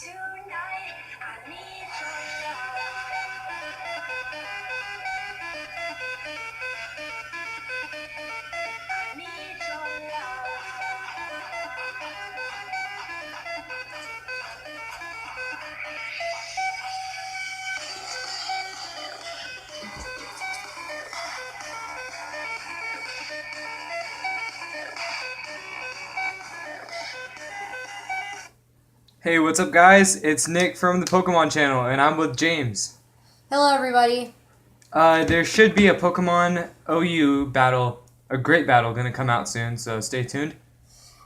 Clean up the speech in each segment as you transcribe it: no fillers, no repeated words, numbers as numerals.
Tonight, I need your love. I need your Hey, what's up, guys? It's Nick from the Pokemon channel, and I'm with James. Hello, everybody. There should be a Pokemon OU battle, a great battle, gonna come out soon, so stay tuned.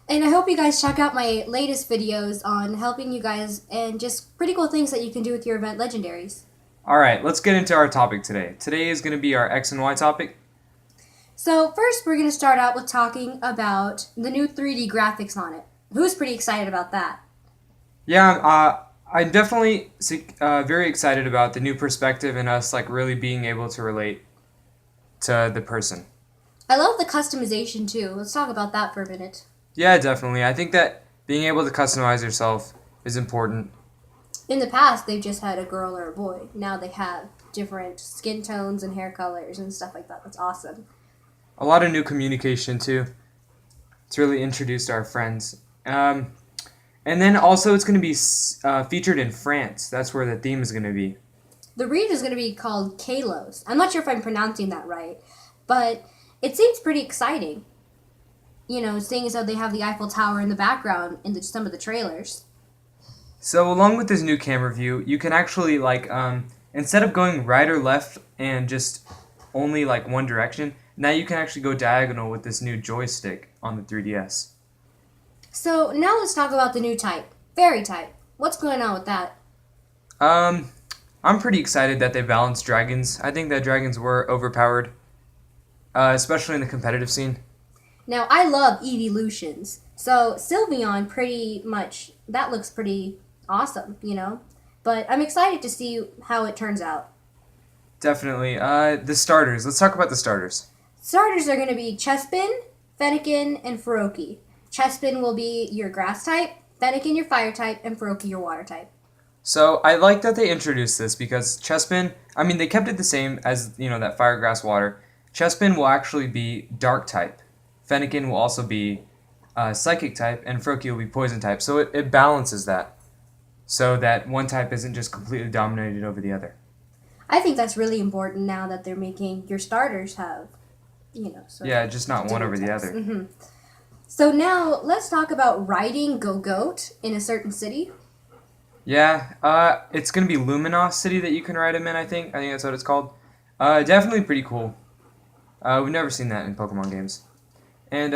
And I hope you guys check out my latest videos on helping you guys and just pretty cool things that you can do with your event legendaries. Alright, let's get into our topic today. Today is gonna be our X and Y topic. So, first, we're going to start out with talking about the new 3D graphics on it. Who's pretty excited about that? Yeah, I'm definitely very excited about the new perspective and us really being able to relate to the person. I love the customization too. Let's talk about that for a minute. Yeah, definitely. I think that being able to customize yourself is important. In the past, they've just had a girl or a boy. Now they have different skin tones and hair colors and stuff like that. That's awesome. A lot of new communication too. It's really introduced our friends. And then also it's going to be featured in France. That's where the theme is going to be. The region is going to be called Kalos. I'm not sure if I'm pronouncing that right, but it seems pretty exciting. You know, seeing as though they have the Eiffel Tower in the background in some of the trailers. So along with this new camera view, you can actually instead of going right or left and just only one direction, now you can actually go diagonal with this new joystick on the 3DS. So now let's talk about the new type, Fairy type. What's going on with that? I'm pretty excited that they balanced dragons. I think that dragons were overpowered, especially in the competitive scene. Now I love evolutions, so Sylveon pretty much that looks pretty awesome, you know. But I'm excited to see how it turns out. Definitely. The starters. Let's talk about the starters. Starters are going to be Chespin, Fennekin, and Feroki. Chespin will be your grass type, Fennekin your fire type, and Feroki your water type. So I like that they introduced this because Chespin, they kept it the same as, that fire, grass, water. Chespin will actually be dark type. Fennekin will also be psychic type, and Feroki will be poison type. So it balances that so that one type isn't just completely dominated over the other. I think that's really important now that they're making your starters have, just not one over the types. other. Mm-hmm. So now let's talk about riding Go-Goat in a certain city. Yeah, it's going to be Luminos City that you can ride him in, I think. I think that's what it's called. Definitely pretty cool. We've never seen that in Pokemon games. And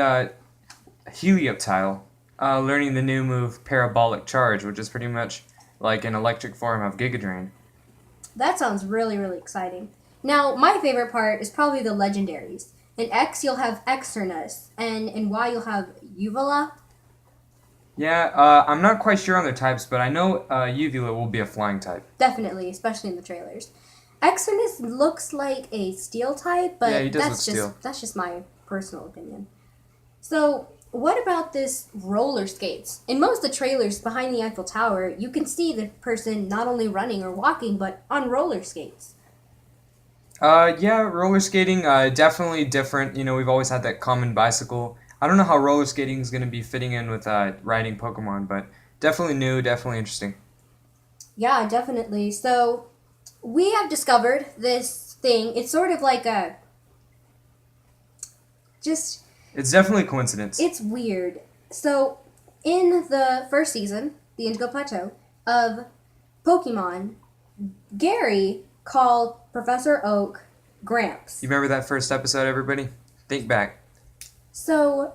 Helioptile, learning the new move Parabolic Charge, which is pretty much like an electric form of Giga Drain. That sounds really, really exciting. Now, my favorite part is probably the legendaries. In X, you'll have Xerneas, and in Y, you'll have Uvula. Yeah, I'm not quite sure on their types, but I know Uvula will be a flying type. Definitely, especially in the trailers. Xerneas looks like a steel type, but yeah, he does that's look steel. That's just my personal opinion. So, what about this roller skates? In most of the trailers behind the Eiffel Tower, you can see the person not only running or walking, but on roller skates. Yeah, roller skating, definitely different. We've always had that common bicycle. I don't know how roller skating is going to be fitting in with riding Pokemon, but definitely new, definitely interesting. Yeah, definitely. So, we have discovered this thing. It's sort of like a... It's definitely a coincidence. It's weird. So, in the first season, the Indigo Plateau, of Pokemon, Gary called Professor Oak Gramps. You remember that first episode, everybody? Think back. So,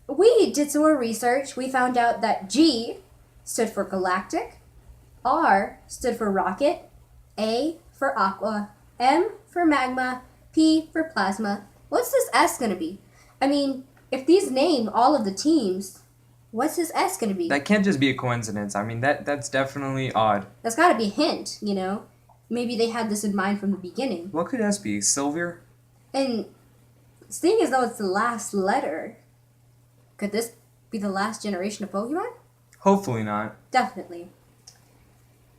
we did some more research. We found out that G stood for Galactic, R stood for Rocket, A for Aqua, M for Magma, P for Plasma. What's this S going to be? I mean, if these name all of the teams, what's this S going to be? That can't just be a coincidence. That's definitely odd. That's got to be a hint, you know? Maybe they had this in mind from the beginning. What could S be? Sylvear? And seeing as though it's the last letter, could this be the last generation of Pokemon? Hopefully not. Definitely.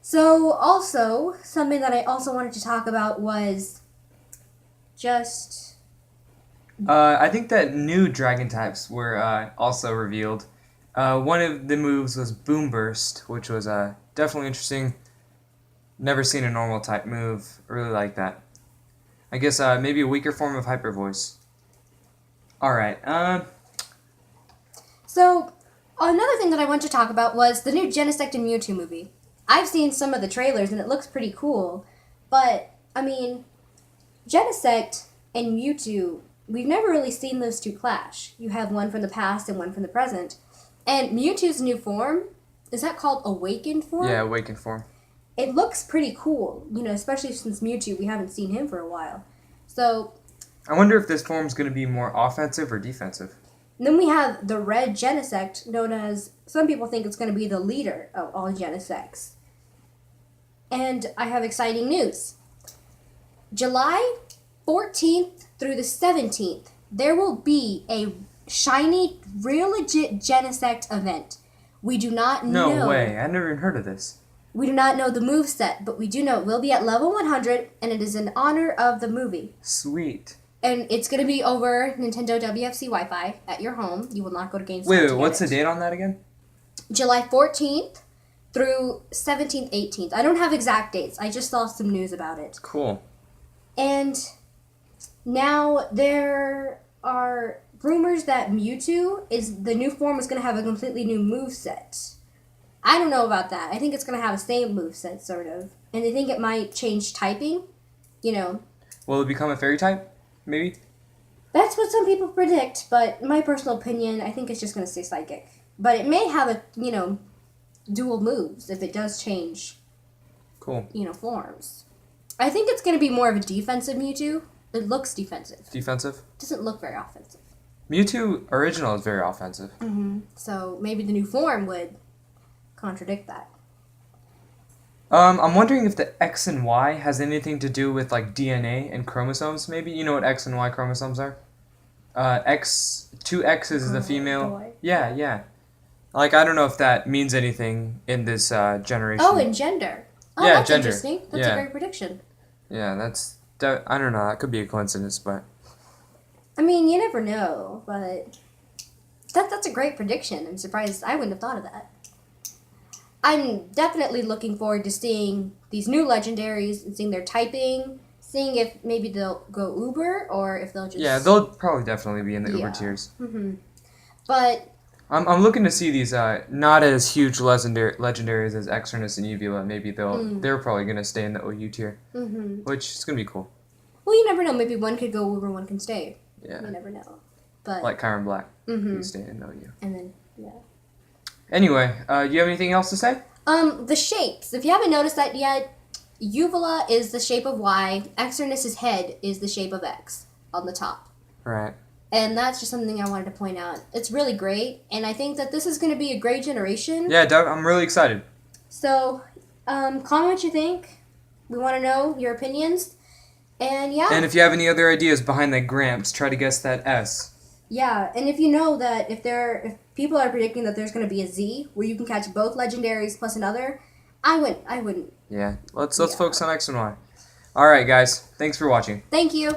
So, also, something that I also wanted to talk about was just. I think that new dragon types were also revealed. One of the moves was Boom Burst, which was definitely interesting. Never seen a normal type move. Really like that. I guess maybe a weaker form of Hyper Voice. Alright, So, another thing that I want to talk about was the new Genesect and Mewtwo movie. I've seen some of the trailers and it looks pretty cool, but, I mean, Genesect and Mewtwo, we've never really seen those two clash. You have one from the past and one from the present. And Mewtwo's new form, is that called Awakened form? yeah, Awakened form. It looks pretty cool, especially since Mewtwo, we haven't seen him for a while. So, I wonder if this form's going to be more offensive or defensive. then we have the red Genesect, known as, some people think it's going to be the leader of all Genesects. And I have exciting news. July 14th through the 17th, there will be a shiny, real legit Genesect event. We do not know. No way, I never even heard of this. We do not know the moveset, but we do know it will be at level 100, and it is in honor of the movie. Sweet. And it's going to be over Nintendo WFC Wi-Fi at your home. You will not go to GameStop. Wait, what's the date on that again? July 14th through 17th, 18th. I don't have exact dates. I just saw some news about it. Cool. And now there are rumors that Mewtwo the new form is going to have a completely new moveset. I don't know about that. I think it's going to have the same moveset, sort of. And I think it might change typing. Will it become a fairy type? Maybe? That's what some people predict, but in my personal opinion, I think it's just going to stay psychic. But it may have a, dual moves if it does change, Cool. Forms. I think it's going to be more of a defensive Mewtwo. It looks defensive. Defensive? Doesn't look very offensive. Mewtwo original is very offensive. Mm-hmm. So maybe the new form would contradict that. I'm wondering if the X and Y has anything to do with like DNA and chromosomes. Maybe you know what X and Y chromosomes are. Two X's is the female. Boy. Yeah. Like I don't know if that means anything in this generation. Oh, and gender. Oh, Yeah, that's gender. interesting. That's Yeah. a great prediction. Yeah, I don't know. That could be a coincidence, but I mean, you never know, but that's a great prediction. I'm surprised I wouldn't have thought of that. I'm definitely looking forward to seeing these new legendaries and seeing their typing, seeing if maybe they'll go Uber or if they'll just... yeah, they'll probably definitely be in the Uber Yeah. tiers. Mm-hmm. But... I'm looking to see these not as huge legendaries as Exornus and Eevila. Maybe they're probably gonna stay in the OU tier, which is gonna be cool. Well, you never know. Maybe one could go Uber, one can stay. Yeah, You never know. But like Kyron Black, Mhm. who's staying in OU. and then yeah. Anyway, you have anything else to say? The shapes. If you haven't noticed that yet, Uvula is the shape of Y. Exornus's head is the shape of X on the top. Right. And that's just something I wanted to point out. It's really great, and I think that this is going to be a great generation. Yeah, Doug, I'm really excited. So, comment what you think. We want to know your opinions. And yeah. And if you have any other ideas behind that Gramps, try to guess that S. Yeah, and if you know that if people are predicting that there's going to be a Z where you can catch both legendaries plus another, I wouldn't. Yeah, let's Yeah. focus on X and Y. All right, guys. Thanks for watching. Thank you.